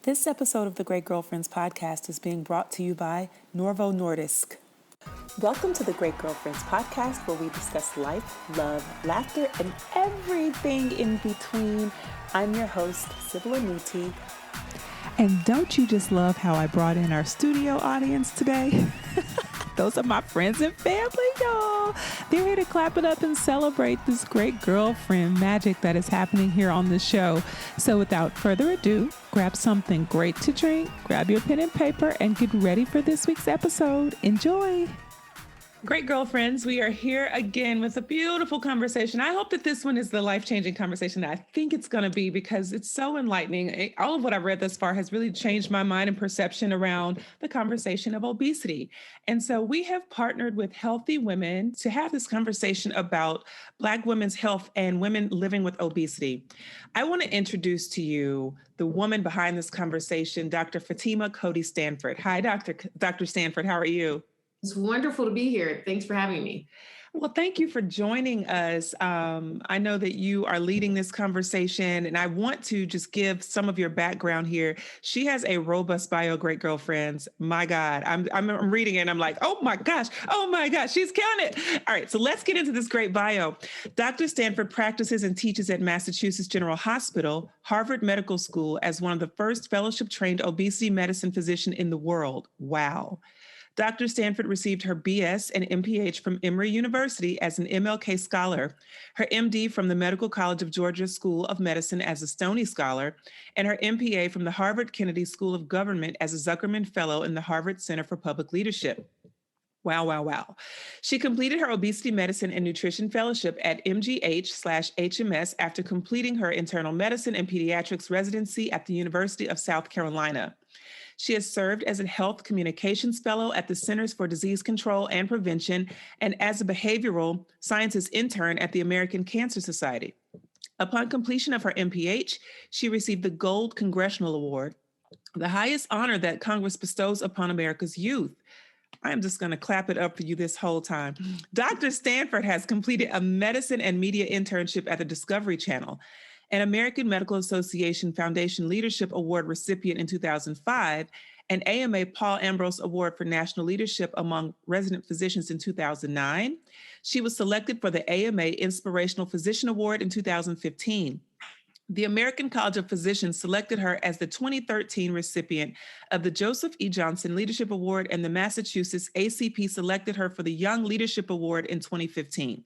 This episode of the Great Girlfriends podcast is being brought to you by Norvo Nordisk. Welcome to the Great Girlfriends podcast, where we discuss life, love, laughter, and everything in between. I'm your host, Sybil Anuti. And don't you just love how I brought in our studio audience today? Those are my friends and family, y'all. They're here to clap it up and celebrate this great girlfriend magic that is happening here on the show. So without further ado, grab something great to drink, grab your pen and paper, and get ready for this week's episode. Enjoy. Great girlfriends, we are here again with a beautiful conversation. I hope that this one is the life-changing conversation that I think it's going to be, because it's so enlightening. All of what I've read thus far has really changed my mind and perception around the conversation of obesity. And so we have partnered with Healthy Women to have this conversation about Black women's health and women living with obesity. I want to introduce to you the woman behind this conversation, Dr. Fatima Cody Stanford. Hi, Dr. Stanford. How are you? It's wonderful to be here. Thanks for having me. Well, thank you for joining us. I know that you are leading this conversation, and I want to just give some of your background here. She has a robust bio, great girlfriends. My God, I'm reading it and I'm like, oh my gosh, she's killing it. All right, so let's get into this great bio. Dr. Stanford practices and teaches at Massachusetts General Hospital, Harvard Medical School, as one of the first fellowship-trained obesity medicine physician in the world. Wow. Dr. Stanford received her BS and MPH from Emory University as an MLK scholar, her MD from the Medical College of Georgia School of Medicine as a Stoney Scholar, and her MPA from the Harvard Kennedy School of Government as a Zuckerman Fellow in the Harvard Center for Public Leadership. Wow, wow, wow. She completed her obesity medicine and nutrition fellowship at MGH/HMS after completing her internal medicine and pediatrics residency at the University of South Carolina. She has served as a health communications fellow at the Centers for Disease Control and Prevention and as a behavioral sciences intern at the American Cancer Society. Upon completion of her MPH, she received the Gold Congressional Award, the highest honor that Congress bestows upon America's youth. I'm just going to clap it up for you this whole time. Dr. Stanford has completed a medicine and media internship at the Discovery Channel, an American Medical Association Foundation Leadership Award recipient in 2005, an AMA Paul Ambrose Award for National Leadership among Resident Physicians in 2009. She was selected for the AMA Inspirational Physician Award in 2015. The American College of Physicians selected her as the 2013 recipient of the Joseph E. Johnson Leadership Award, and the Massachusetts ACP selected her for the Young Leadership Award in 2015.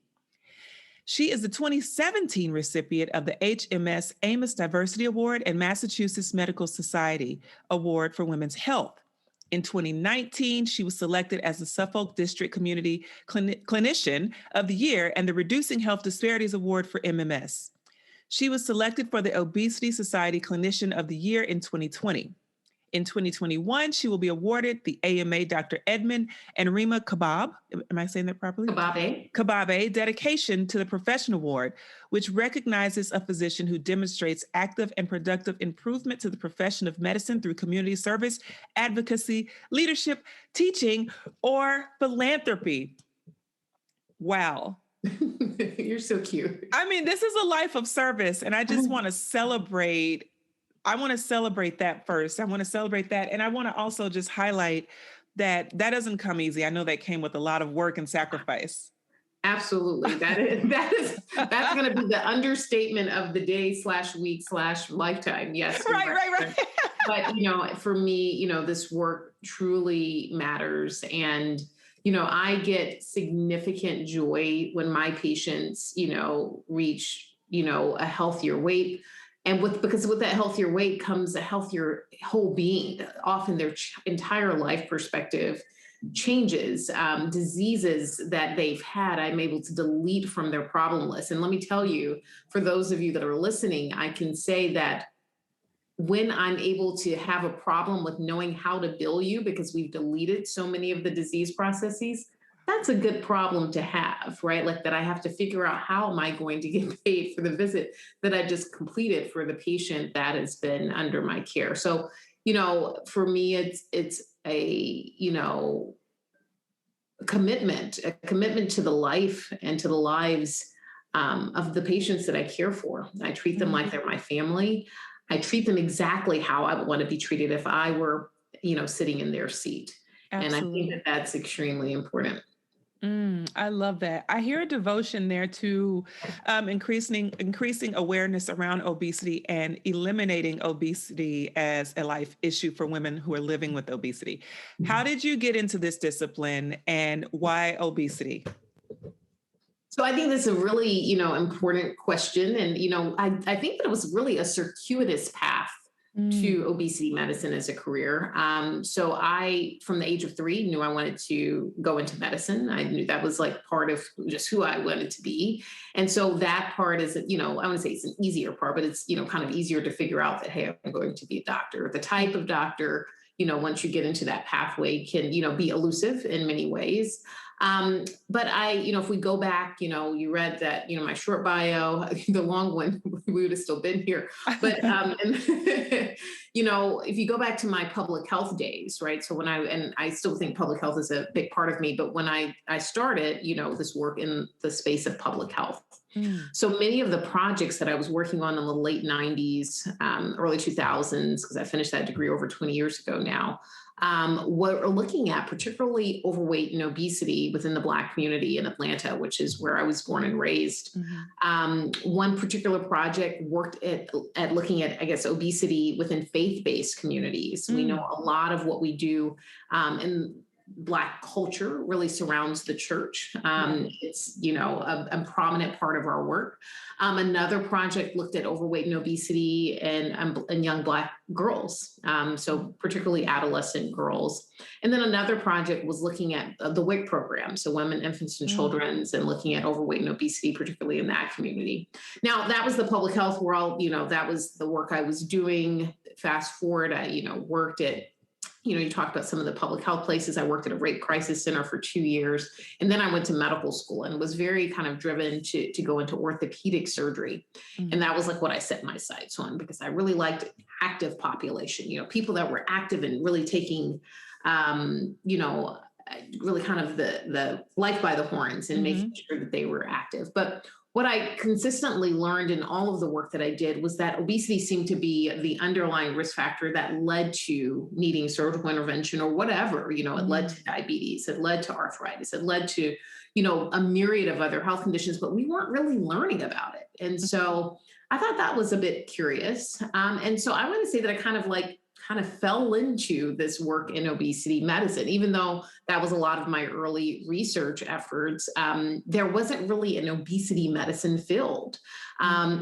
She is the 2017 recipient of the HMS Amos Diversity Award and Massachusetts Medical Society Award for Women's Health. In 2019, she was selected as the Suffolk District Community Clinician of the Year and the Reducing Health Disparities Award for MMS. She was selected for the Obesity Society Clinician of the Year in 2020. In 2021, she will be awarded the AMA Dr. Edmund and Rima Kabab, am I saying that properly? Kababe Dedication to the Profession Award, which recognizes a physician who demonstrates active and productive improvement to the profession of medicine through community service, advocacy, leadership, teaching, or philanthropy. Wow. You're so cute. I mean, this is a life of service, and I just want to celebrate. I want to celebrate that first. I want to celebrate that. And I want to also just highlight that doesn't come easy. I know that came with a lot of work and sacrifice. Absolutely. That's going to be the understatement of the day /week/lifetime. Yes. Right. But, for me, this work truly matters. And, I get significant joy when my patients, reach, a healthier weight. And because with that healthier weight comes a healthier whole being. Often their entire life perspective changes. Diseases that they've had, I'm able to delete from their problem list. And let me tell you, for those of you that are listening, I can say that when I'm able to have a problem with knowing how to bill you because we've deleted so many of the disease processes, that's a good problem to have, right? Like that I have to figure out how am I going to get paid for the visit that I just completed for the patient that has been under my care. So, for me, it's a commitment to the life and to the lives of the patients that I care for. I treat them like they're my family. I treat them exactly how I would want to be treated if I were, sitting in their seat. And I think Absolutely. that that's extremely important. I love that. I hear a devotion there to increasing awareness around obesity and eliminating obesity as a life issue for women who are living with obesity. How did you get into this discipline and why obesity? So I think that's a really, important question. And, I think that it was really a circuitous path Mm, to obesity medicine as a career. So I, from the age of 3, knew I wanted to go into medicine. I knew that was like part of just who I wanted to be. And so that part is, I want to say it's an easier part, but it's, kind of easier to figure out that, hey, I'm going to be a doctor. The type of doctor, once you get into that pathway can, be elusive in many ways. But if we go back, you read that, my short bio, the long one, we would have still been here. But, and, if you go back to my public health days, right? So and I still think public health is a big part of me, but when I started, this work in the space of public health. mm, So many of the projects that I was working on in the late 90s, early 2000s, because I finished that degree over 20 years ago now, we're looking at particularly overweight and obesity within the Black community in Atlanta, which is where I was born and raised. mhm, One particular project worked at looking at, I guess, obesity within faith-based communities. We know mm, a lot of what we do in Black culture really surrounds the church. yeah. It's, a prominent part of our work. Another project looked at overweight and obesity and young Black girls, so particularly adolescent girls. And then another project was looking at the WIC program, so women, infants, and Mm, children's, and looking at overweight and obesity, particularly in that community. Now, that was the public health world, that was the work I was doing. Fast forward, I, worked at you talked about some of the public health places. I worked at a rape crisis center for 2 years. And then I went to medical school and was very kind of driven to go into orthopedic surgery. mm, And that was like what I set my sights on because I really liked active population, people that were active and really taking, really kind of the life by the horns and making mhm, sure that they were active. But what I consistently learned in all of the work that I did was that obesity seemed to be the underlying risk factor that led to needing surgical intervention or whatever. It led to mm, diabetes, it led to arthritis, it led to, a myriad of other health conditions, but we weren't really learning about it. And so I thought that was a bit curious. And so I want to say that I kind of fell into this work in obesity medicine, even though that was a lot of my early research efforts. There wasn't really an obesity medicine field.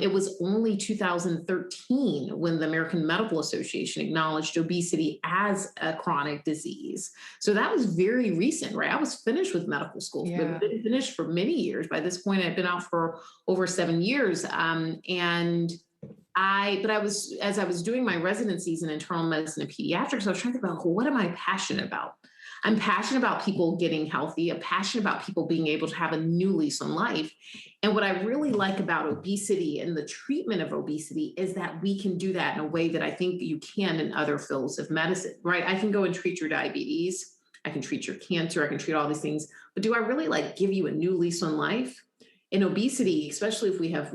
It was only 2013 when the American Medical Association acknowledged obesity as a chronic disease. So that was very recent, right? I was finished with medical school, but yeah. been finished for many years. By this point, I'd been out for over 7 years. As I was doing my residencies in internal medicine and pediatrics, I was trying to think about, well, what am I passionate about? I'm passionate about people getting healthy. I'm passionate about people being able to have a new lease on life. And what I really like about obesity and the treatment of obesity is that we can do that in a way that I think you can in other fields of medicine, right? I can go and treat your diabetes. I can treat your cancer. I can treat all these things. But do I really give you a new lease on life? In obesity, especially if we have,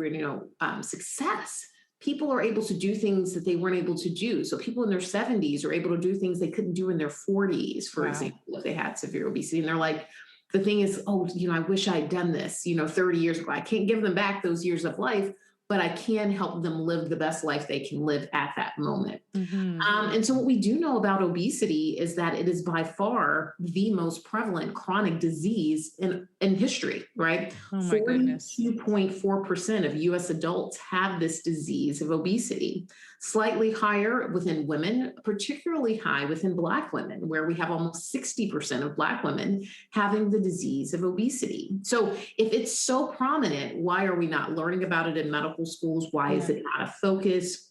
success, people are able to do things that they weren't able to do. So people in their 70s are able to do things they couldn't do in their 40s, for Wow. example, if they had severe obesity. And they're like, the thing is, oh, I wish I'd done this, 30 years ago. I can't give them back those years of life, but I can help them live the best life they can live at that moment. Mhm. And so what we do know about obesity is that it is by far the most prevalent chronic disease in history, right? Oh my goodness. 42.4% of US adults have this disease of obesity, slightly higher within women, particularly high within Black women, where we have almost 60% of Black women having the disease of obesity. So if it's so prominent, why are we not learning about it in medical schools? Why is Yeah. it not a focus?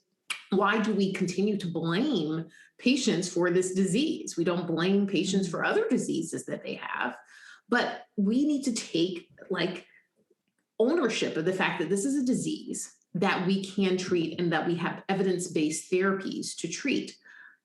Why do we continue to blame patients for this disease? We don't blame patients Mm, for other diseases that they have, but we need to take ownership of the fact that this is a disease that we can treat and that we have evidence-based therapies to treat.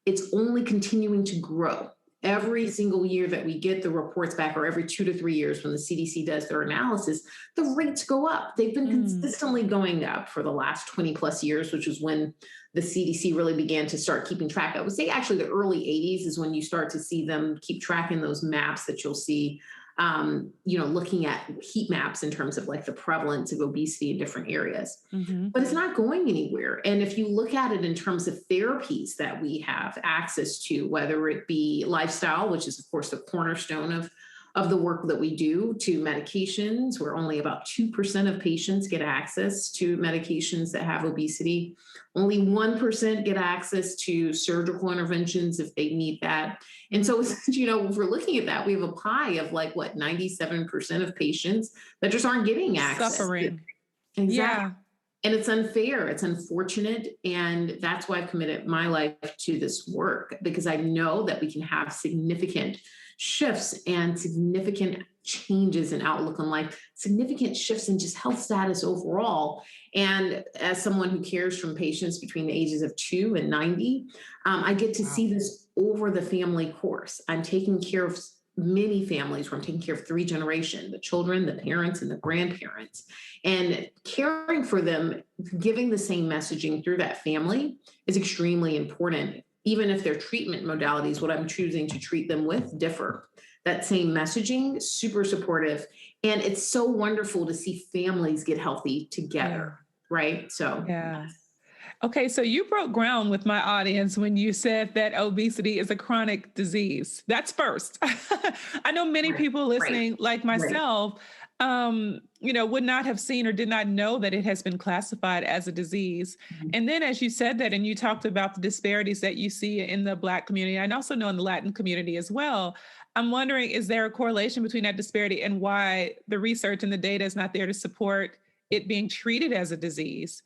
It's only continuing to grow. every single year that we get the reports back, or every 2 to 3 years when the CDC does their analysis, the rates go up. They've been consistently going up for the last 20 plus years, which is when the CDC really began to start keeping track. I would say actually the early 80s is when you start to see them keep tracking those maps that you'll see, looking at heat maps in terms of like the prevalence of obesity in different areas. But it's not going anywhere. And if you look at it in terms of therapies that we have access to, whether it be lifestyle, which is of course the cornerstone of the work that we do, to medications, where only about 2% of patients get access to medications that have obesity. Only 1% get access to surgical interventions if they need that. And so, if we're looking at that, we have a pie of 97% of patients that just aren't getting access. Suffering. Exactly. Yeah. And it's unfair. It's unfortunate. And that's why I've committed my life to this work, because I know that we can have significant shifts and significant changes in outlook on life, significant shifts in just health status overall. And as someone who cares for patients between the ages of 2 and 90, I get to see this over the family course. I'm taking care of many families where I'm taking care of 3 generations, the children, the parents, and the grandparents, and caring for them, giving the same messaging through that family is extremely important. Even if their treatment modalities, what I'm choosing to treat them with, differ. That same messaging, super supportive. And it's so wonderful to see families get healthy together, right? So, yeah. Okay, so you broke ground with my audience when you said that obesity is a chronic disease. That's first. I know many people listening, like myself, would not have seen or did not know that it has been classified as a disease. And then as you said that, and you talked about the disparities that you see in the Black community, and also know in the Latin community as well, I'm wondering, is there a correlation between that disparity and why the research and the data is not there to support it being treated as a disease?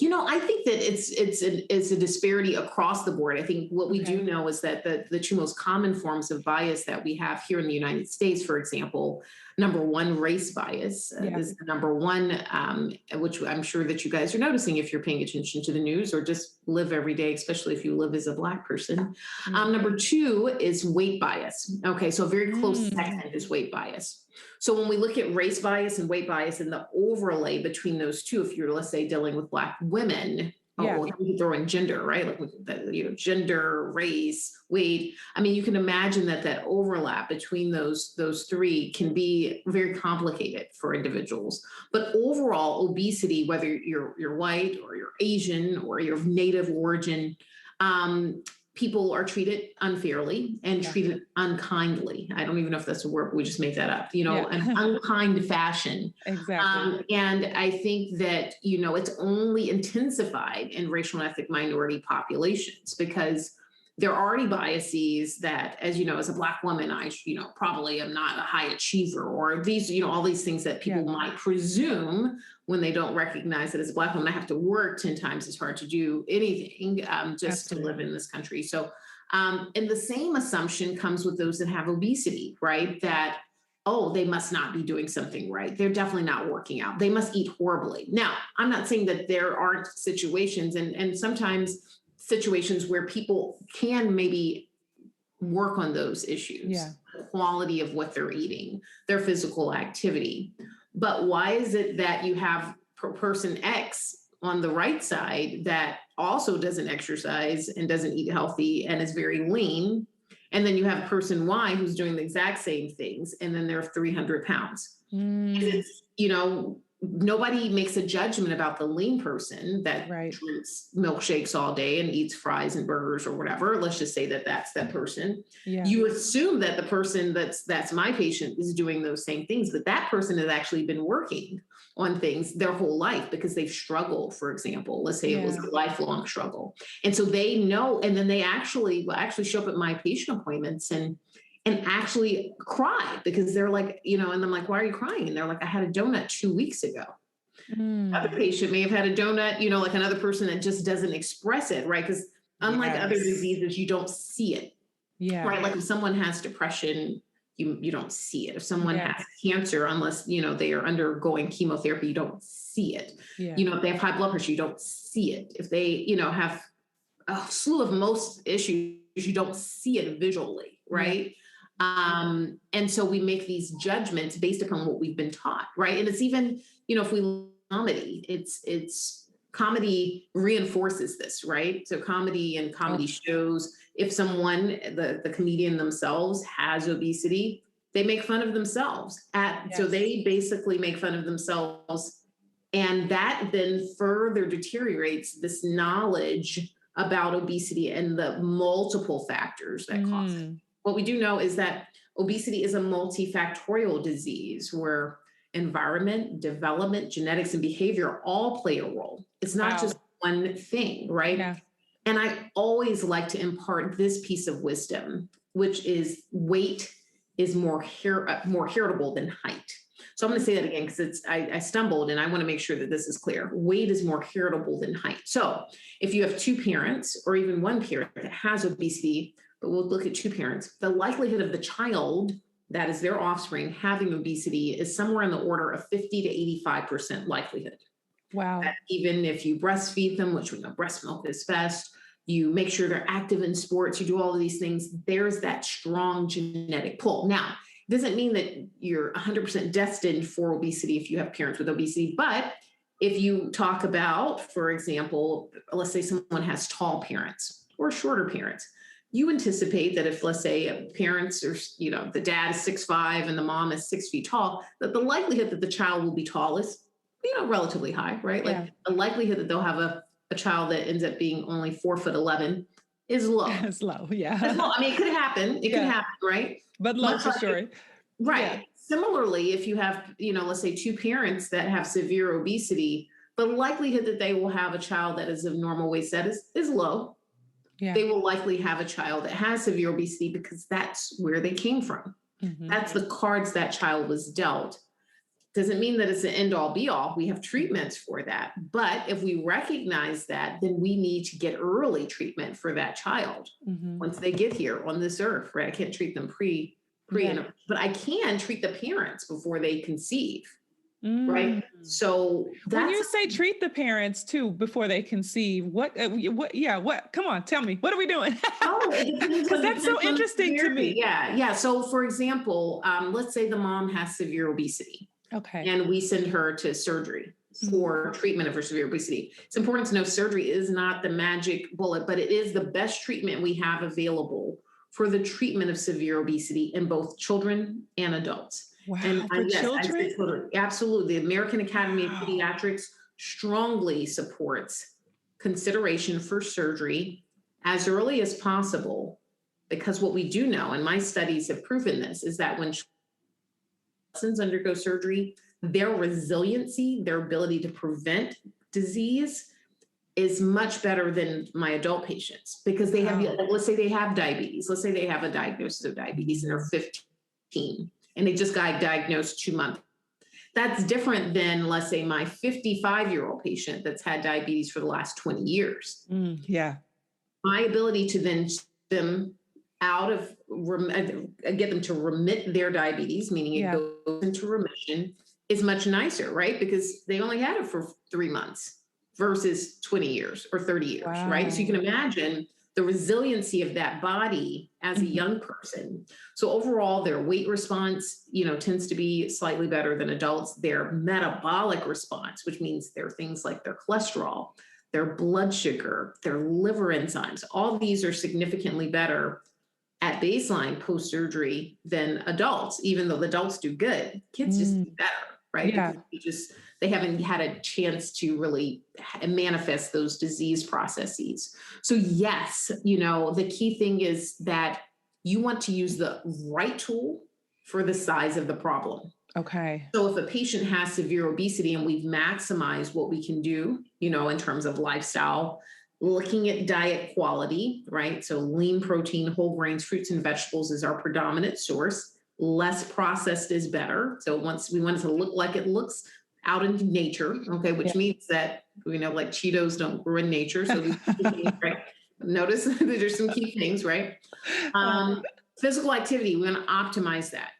I think that it's a disparity across the board. I think what we do know is that the 2 most common forms of bias that we have here in the United States, for example, number one, race bias is the number one, which I'm sure that you guys are noticing if you're paying attention to the news or just live every day, especially if you live as a Black person. Number 2 is weight bias. Okay, so a very close second is weight bias. So when we look at race bias and weight bias and the overlay between those two, if you're, let's say, dealing with Black women, you can throw in gender, right? Like, gender, race, weight. I mean, you can imagine that overlap between those 3 can be very complicated for individuals. But overall, obesity, whether you're white or you're Asian or you're of Native origin, people are treated unfairly and treated unkindly. I don't even know if that's a word, but we just made that up, an unkind fashion. Exactly. And I think that, it's only intensified in racial and ethnic minority populations because there are already biases that, as as a Black woman, I, probably am not a high achiever, or these, all these things that people might presume when they don't recognize that as a Black woman, I have to work 10 times as hard to do anything just to live in this country. So, and the same assumption comes with those that have obesity, right? That, they must not be doing something right. They're definitely not working out. They must eat horribly. Now, I'm not saying that there aren't situations, and sometimes situations where people can maybe work on those issues, the quality of what they're eating, their physical activity. But why is it that you have person X on the right side that also doesn't exercise and doesn't eat healthy and is very lean? And then you have person Y who's doing the exact same things, and then they're 300 pounds. And it's, nobody makes a judgment about the lean person that drinks milkshakes all day and eats fries and burgers or whatever. Let's just say that that's that person. You assume that the person that's my patient is doing those same things, but that person has actually been working on things their whole life because they've struggled, for example. Let's say it was a lifelong struggle. And so they know, and then they actually show up at my patient appointments and actually cry because they're like, and I'm like, why are you crying? And they're like, I had a donut 2 weeks ago. Other patient may have had a donut, like another person that just doesn't express it, right? Because unlike other diseases, you don't see it, right? Like if someone has depression, you don't see it. If someone has cancer, unless, they are undergoing chemotherapy, you don't see it. If they have high blood pressure, you don't see it. If they, have a slew of most issues, you don't see it visually. right? And so we make these judgments based upon what we've been taught, right? And it's even, if we look at comedy, it's comedy reinforces this, right? So comedy and comedy shows, if someone, the comedian themselves has obesity, they make fun of themselves so they basically make fun of themselves. And that then further deteriorates this knowledge about obesity and the multiple factors that cause it. What we do know is that obesity is a multifactorial disease where environment, development, genetics, and behavior all play a role. It's not just one thing, right? Yeah. And I always like to impart this piece of wisdom, which is weight is more heritable than height. So I'm going to say that again because I stumbled and I want to make sure that this is clear. Weight is more heritable than height. So if you have two parents or even one parent that has obesity, but we'll look at two parents, the likelihood of the child, that is their offspring, having obesity is somewhere in the order of 50 to 85% likelihood. Wow. That even if you breastfeed them, which we know breast milk is best, you make sure they're active in sports, you do all of these things, there's that strong genetic pull. Now, it doesn't mean that you're 100% destined for obesity if you have parents with obesity, but if you talk about, for example, let's say someone has tall parents or shorter parents, you anticipate that if, let's say, parents are, the dad is 6'5" and the mom is 6 feet tall, that the likelihood that the child will be tall is, relatively high, right? Like the likelihood that they'll have a child that ends up being only 4'11" is low. It's low, yeah. It's low. I mean, it could happen. It could happen, right? But low for sure. Right. Yeah. Similarly, if you have, let's say two parents that have severe obesity, the likelihood that they will have a child that is of normal weight status is low. Yeah. They will likely have a child that has severe obesity because that's where they came from. That's the cards that child was dealt. Doesn't mean that it's an end all be all. We have treatments for that. But if we recognize that, then we need to get early treatment for that child once they get here on this earth, right? I can't treat them but I can treat the parents before they conceive, right? So when you say treat the parents too before they conceive, what? Come on, tell me, what are we doing? Because that's so interesting to me. Yeah. So for example, let's say the mom has severe obesity. Okay. And we send her to surgery for treatment of her severe obesity. It's important to know surgery is not the magic bullet, but it is the best treatment we have available for the treatment of severe obesity in both children and adults. Wow, and for children? I say children. Absolutely. The American Academy of Pediatrics strongly supports consideration for surgery as early as possible, because what we do know, and my studies have proven this, is that when undergo surgery, their resiliency, their ability to prevent disease is much better than my adult patients because they have, let's say they have diabetes. Let's say they have a diagnosis of diabetes and they're 15 and they just got diagnosed 2 months. That's different than, let's say, my 55-year-old patient that's had diabetes for the last 20 years. My ability to then them out of get them to remit their diabetes, meaning it goes into remission, is much nicer, right? Because they only had it for 3 months versus 20 years or 30 years, right? So you can imagine the resiliency of that body as a young person. So overall, their weight response, tends to be slightly better than adults. Their metabolic response, which means their things like their cholesterol, their blood sugar, their liver enzymes, all these are significantly better at baseline post-surgery than adults, even though the adults do good. Kids just do better, right? Yeah. Because they haven't had a chance to really manifest those disease processes. So yes, the key thing is that you want to use the right tool for the size of the problem. Okay. So if a patient has severe obesity and we've maximized what we can do, in terms of lifestyle, looking at diet quality, right? So lean protein, whole grains, fruits, and vegetables is our predominant source. Less processed is better. So once we want it to look like it looks out in nature, okay, which means that, like Cheetos don't grow in nature. So right? Notice that there's some key things, right? Physical activity, we want to optimize that.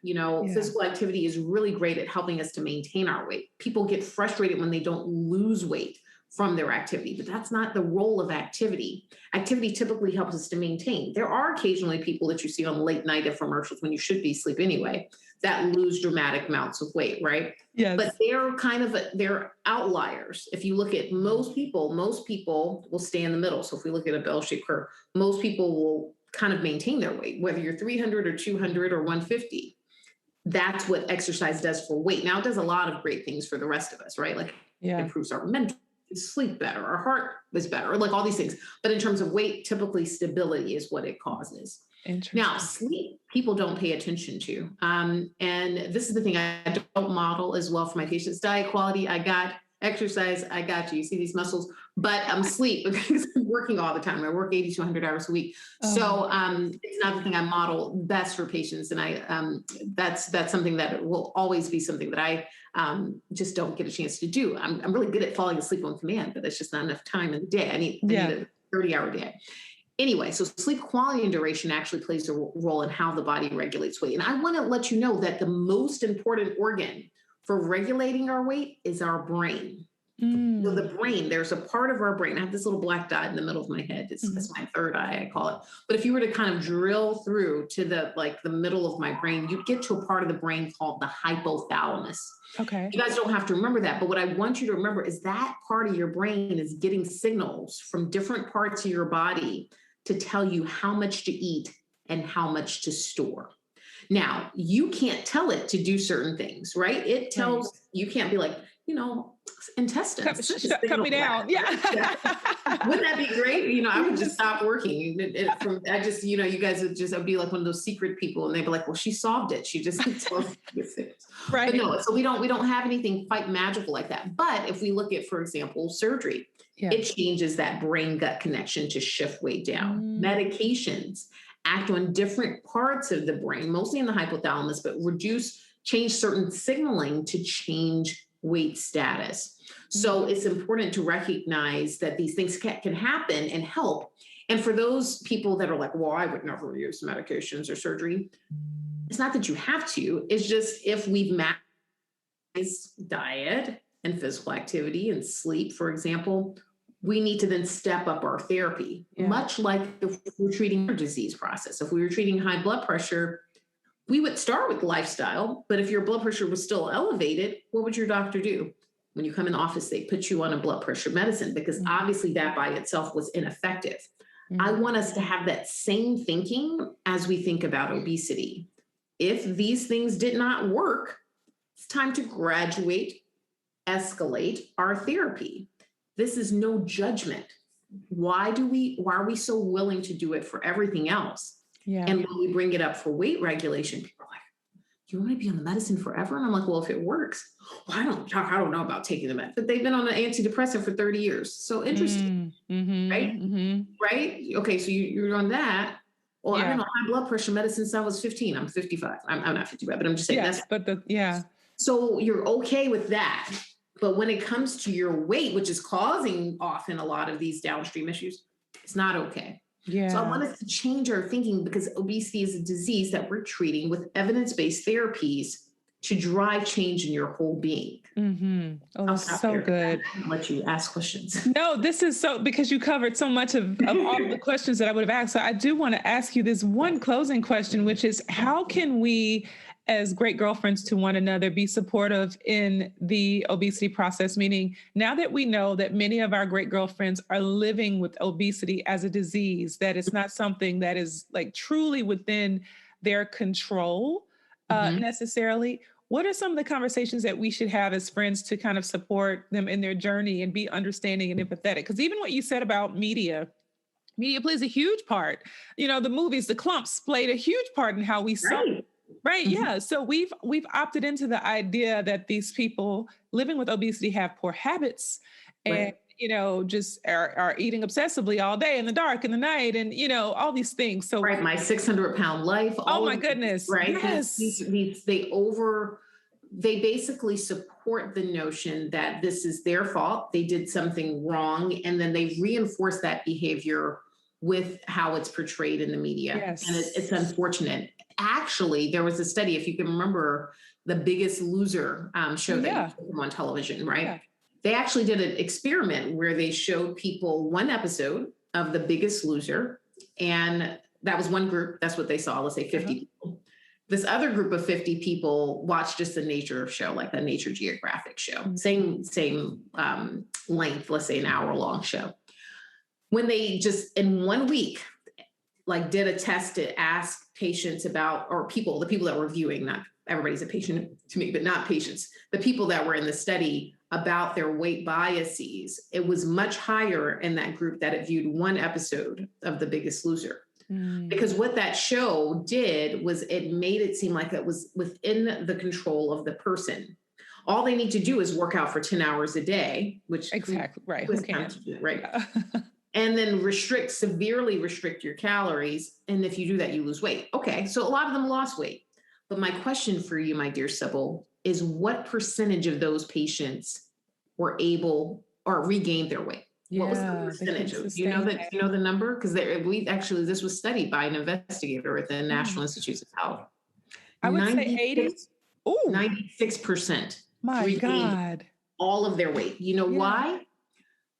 Physical activity is really great at helping us to maintain our weight. People get frustrated when they don't lose weight. from their activity, but that's not the role of activity. Activity typically helps us to maintain. There are occasionally people that you see on late night infomercials when you should be asleep anyway, that lose dramatic amounts of weight, right? Yes. But they're outliers. If you look at most people will stay in the middle. So if we look at a bell-shaped curve, most people will kind of maintain their weight, whether you're 300 or 200 or 150. That's what exercise does for weight. Now it does a lot of great things for the rest of us, right? Like it improves our mental, sleep better, our heart is better, or like all these things. But in terms of weight, typically stability is what it causes. Now, sleep, people don't pay attention to. And this is the thing I don't model as well for my patients. Diet quality, I got. Exercise, I got you. You see these muscles, but sleep, because I'm working all the time. I work 80 to 100 hours a week. So it's not the thing I model best for patients. And that's something that will always be something that I just don't get a chance to do. I'm really good at falling asleep on command, but that's just not enough time in the day. I need a 30-hour day. Anyway, so sleep quality and duration actually plays a role in how the body regulates weight. And I want to let you know that the most important organ for regulating our weight is our brain. So the brain, there's a part of our brain. I have this little black dot in the middle of my head. It's my third eye, I call it. But if you were to kind of drill through to the middle of my brain, you'd get to a part of the brain called the hypothalamus. Okay. You guys don't have to remember that. But what I want you to remember is that part of your brain is getting signals from different parts of your body to tell you how much to eat and how much to store. Now, you can't tell it to do certain things, right? It tells, you can't be like, intestines. Cut me down. Yeah. Wouldn't that be great? I would just stop working. You guys I'd be like one of those secret people and they'd be like, well, she solved it. She just solved it. Right. But no, so we don't have anything quite magical like that. But if we look at, for example, surgery, it changes that brain-gut connection to shift weight down. Medications act on different parts of the brain, mostly in the hypothalamus, but change certain signaling to change weight status. So it's important to recognize that these things can happen and help. And for those people that are like, well, I would never use medications or surgery, it's not that you have to, it's just if we've maximized diet and physical activity and sleep, for example, we need to then step up our therapy, much like if we're treating a disease process. If we were treating high blood pressure, we would start with lifestyle, but if your blood pressure was still elevated, what would your doctor do? When you come in the office, they put you on a blood pressure medicine because obviously that by itself was ineffective. I want us to have that same thinking as we think about obesity. If these things did not work, it's time to graduate, escalate our therapy. This is no judgment. Why are we so willing to do it for everything else? Yeah. And when we bring it up for weight regulation, people are like, you want to be on the medicine forever? And I'm like, well, if it works, well, I don't know about taking the med, but they've been on an antidepressant for 30 years. So interesting, right? Right? Okay. So you're on that. Well, I've been on high blood pressure medicine since I was 15. I'm 55. I'm not 55, but I'm just saying So you're okay with that. But when it comes to your weight, which is causing often a lot of these downstream issues, it's not okay. Yeah. So I want us to change our thinking because obesity is a disease that we're treating with evidence-based therapies to drive change in your whole being. Oh, that's so good. I'll let you ask questions. No, this is because you covered so much of all of the questions that I would have asked. So I do want to ask you this one closing question, which is how can we, as great girlfriends to one another, be supportive in the obesity process? Meaning now that we know that many of our great girlfriends are living with obesity as a disease, that it's not something that is like truly within their control necessarily. What are some of the conversations that we should have as friends to kind of support them in their journey and be understanding and empathetic? Because even what you said about media plays a huge part. The movies, the clumps played a huge part in how we saw. Right. Yeah. So we've opted into the idea that these people living with obesity have poor habits and, just are eating obsessively all day in the dark in the night and, all these things. So my 600-pound life. Oh my goodness. Right. Yes. They basically support the notion that this is their fault. They did something wrong. And then they reinforce that behavior with how it's portrayed in the media. Yes. And it's unfortunate. Actually, there was a study, if you can remember, the Biggest Loser show that you on television, right? Yeah. they actually did an experiment where they showed people one episode of The Biggest Loser. And that was one group. That's what they saw. Let's say 50 people. This other group of 50 people watched just a nature show, like a Nature Geographic show. Same length, let's say an hour-long show. When they just, in 1 week, like did a test to ask patients about, or people, the people that were viewing, not everybody's a patient to me, but not patients, the people that were in the study about their weight biases, it was much higher in that group that had viewed one episode of The Biggest Loser. Because what that show did was it made it seem like it was within the control of the person. All they need to do is work out for 10 hours a day, which exactly right. Who can't do, right? And then severely restrict your calories. And if you do that, you lose weight. Okay, so a lot of them lost weight. But my question for you, my dear Sybil, is what percentage of those patients were able or regained their weight? Yeah, what was the percentage? Do you know the number? Because this was studied by an investigator at the National Institutes of Health. I would say 80. 96%. My God. All of their weight. You know why?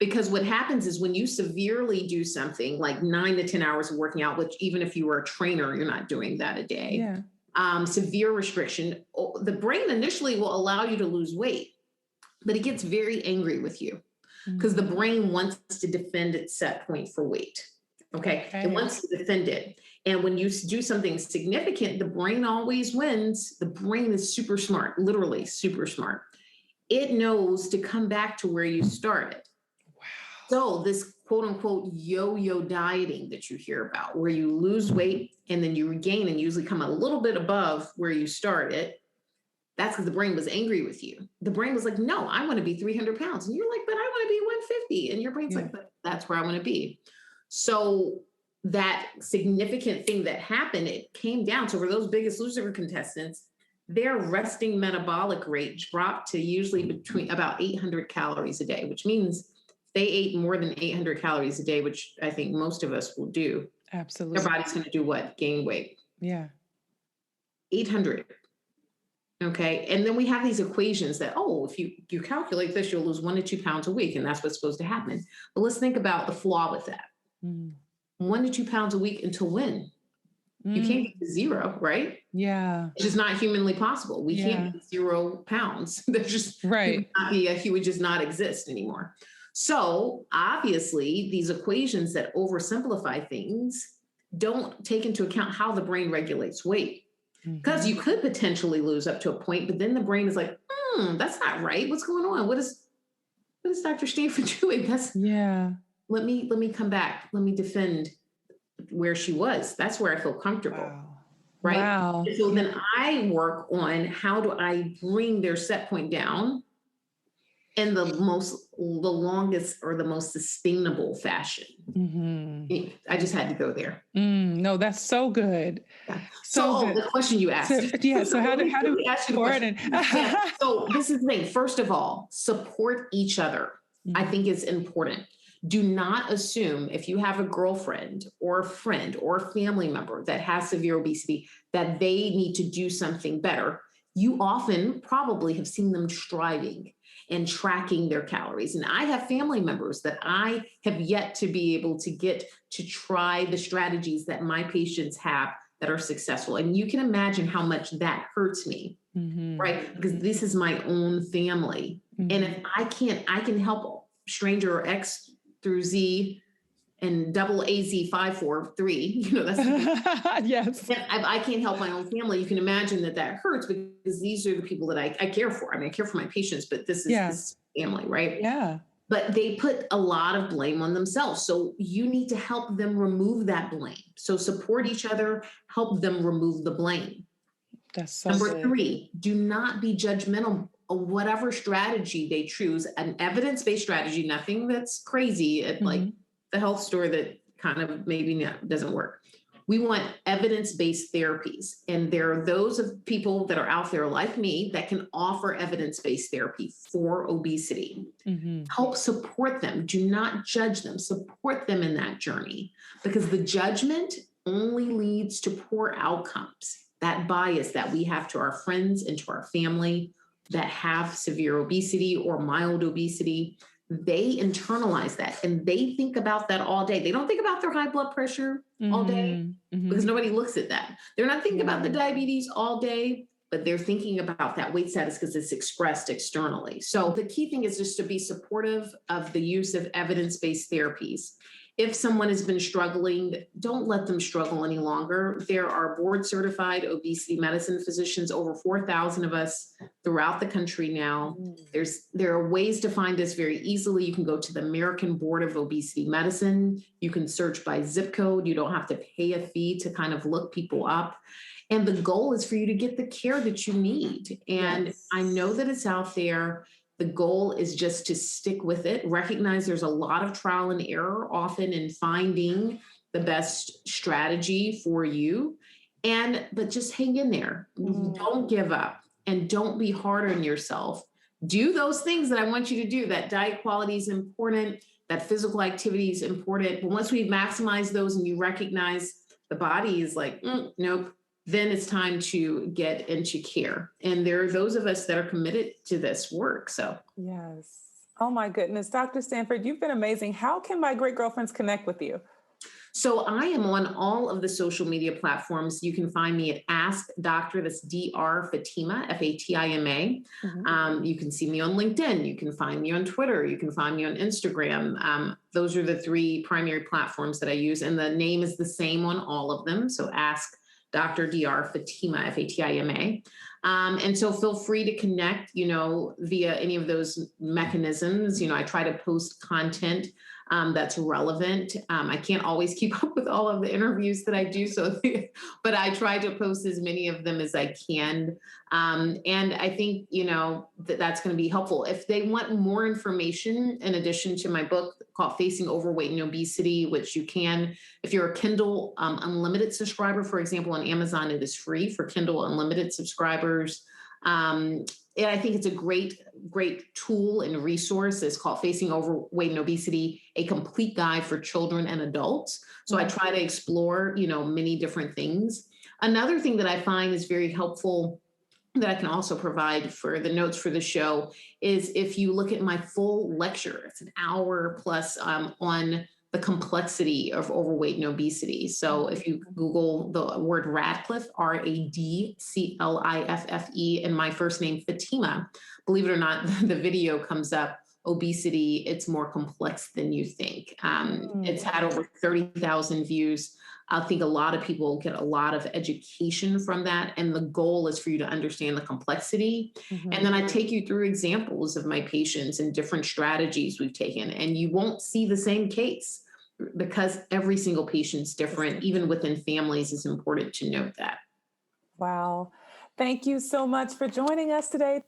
Because what happens is when you severely do something like 9 to 10 hours of working out, which even if you were a trainer, you're not doing that a day. Yeah. Severe restriction, the brain initially will allow you to lose weight, but it gets very angry with you. Because the brain wants to defend its set point for weight. Okay. It wants to defend it. And when you do something significant, the brain always wins. The brain is super smart, literally super smart. It knows to come back to where you started. Wow. So this quote unquote yo-yo dieting that you hear about, where you lose weight and then you regain and usually come a little bit above where you started. That's because the brain was angry with you. The brain was like, no, I want to be 300 pounds. And you're like, but I want to be 150. And your brain's like, but that's where I want to be. So that significant thing that happened, it came down to, for those Biggest Loser contestants, their resting metabolic rate dropped to usually between about 800 calories a day, which means they ate more than 800 calories a day, which I think most of us will do. Absolutely. Their body's going to do what? Gain weight. Yeah. 800. Okay. And then we have these equations that, if you calculate this, you'll lose 1 to 2 pounds a week. And that's what's supposed to happen. But let's think about the flaw with that. 1 to 2 pounds a week until when? You can't get to 0, right? Yeah. It's just not humanly possible. We can't get 0 pounds. There's just he would just not exist anymore. So obviously these equations that oversimplify things don't take into account how the brain regulates weight. Because you could potentially lose up to a point, but then the brain is like, that's not right. What's going on? What is Dr. Stanford doing? Let me come back. Let me defend where she was. That's where I feel comfortable. Wow. Right. Wow. So then I work on how do I bring their set point down in the longest or the most sustainable fashion. I just had to go there. No, that's so good. Yeah. So the question you asked. So how do we ask you So this is the thing. First of all, support each other. I think is important. Do not assume if you have a girlfriend or a friend or a family member that has severe obesity that they need to do something better. You often probably have seen them striving and tracking their calories. And I have family members that I have yet to be able to get to try the strategies that my patients have that are successful. And you can imagine how much that hurts me, right? Because this is my own family. And if I can help stranger X through Z and double AZ 543, that's yes. I can't help my own family. You can imagine that hurts because these are the people that I care for. I mean, I care for my patients, but this is this family, right? Yeah. But they put a lot of blame on themselves. So you need to help them remove that blame. So support each other, help them remove the blame. That's so Number good. 3, do not be judgmental of whatever strategy they choose, an evidence-based strategy, nothing that's crazy at like the health store that kind of maybe doesn't work. We want evidence-based therapies. And there are those of people that are out there like me that can offer evidence-based therapy for obesity. Help support them. Do not judge them. Support them in that journey because the judgment only leads to poor outcomes. That bias that we have to our friends and to our family that have severe obesity or mild obesity, they internalize that and they think about that all day. They don't think about their high blood pressure all day because nobody looks at that. They're not thinking about the diabetes all day, but they're thinking about that weight status because it's expressed externally. So the key thing is just to be supportive of the use of evidence-based therapies. If someone has been struggling, don't let them struggle any longer. There are board-certified obesity medicine physicians, over 4,000 of us throughout the country now. There are ways to find us very easily. You can go to the American Board of Obesity Medicine. You can search by zip code. You don't have to pay a fee to kind of look people up. And the goal is for you to get the care that you need. And I know that it's out there. The goal is just to stick with it, recognize there's a lot of trial and error often in finding the best strategy for you. But just hang in there. Don't give up and don't be hard on yourself. Do those things that I want you to do. That diet quality is important. That physical activity is important. But once we maximize those and you recognize the body is like, nope, then it's time to get into care. And there are those of us that are committed to this work. So, yes. Oh my goodness. Dr. Stanford, you've been amazing. How can my great girlfriends connect with you? So I am on all of the social media platforms. You can find me at Ask Dr. That's Dr. Fatima, Fatima. You can see me on LinkedIn. You can find me on Twitter. You can find me on Instagram. Those are the three primary platforms that I use. And the name is the same on all of them. So Ask Dr. Fatima, Fatima. And so feel free to connect, via any of those mechanisms. I try to post content that's relevant. I can't always keep up with all of the interviews that I do. But I try to post as many of them as I can. And I think, that's going to be helpful. If they want more information, in addition to my book called Facing Overweight and Obesity, which you can, if you're a Kindle Unlimited subscriber, for example, on Amazon, it is free for Kindle Unlimited subscribers. And I think it's a great tool and resource. It's called Facing Overweight and Obesity, a complete guide for children and adults. So I try to explore, many different things. Another thing that I find is very helpful that I can also provide for the notes for the show is if you look at my full lecture, it's an hour plus on the complexity of overweight and obesity. So if you Google the word Radcliffe, Radcliffe, and my first name, Fatima, believe it or not, the video comes up, obesity, it's more complex than you think. It's had over 30,000 views. I think a lot of people get a lot of education from that. And the goal is for you to understand the complexity. And then I take you through examples of my patients and different strategies we've taken. And you won't see the same case because every single patient's different. Even within families, it's important to note that. Wow. Thank you so much for joining us today.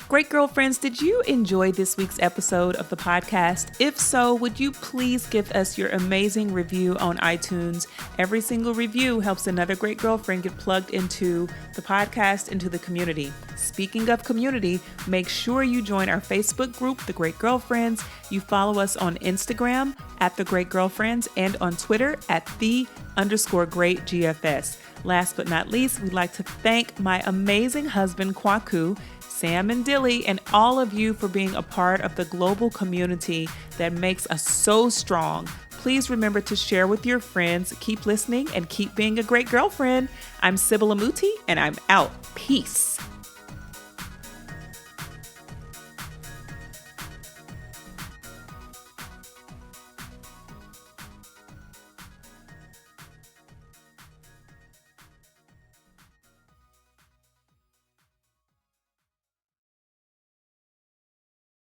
Great girlfriends, did you enjoy this week's episode of the podcast? If so, would you please give us your amazing review on iTunes? Every single review helps another great girlfriend get plugged into the podcast, into the community. Speaking of community, make sure you join our Facebook group, The Great Girlfriends. You follow us on Instagram at The Great Girlfriends and on Twitter at @the_great_GFS. Last but not least, we'd like to thank my amazing husband, Kwaku, Sam and Dilly, and all of you for being a part of the global community that makes us so strong. Please remember to share with your friends. Keep listening and keep being a great girlfriend. I'm Sybil Amuti, and I'm out. Peace.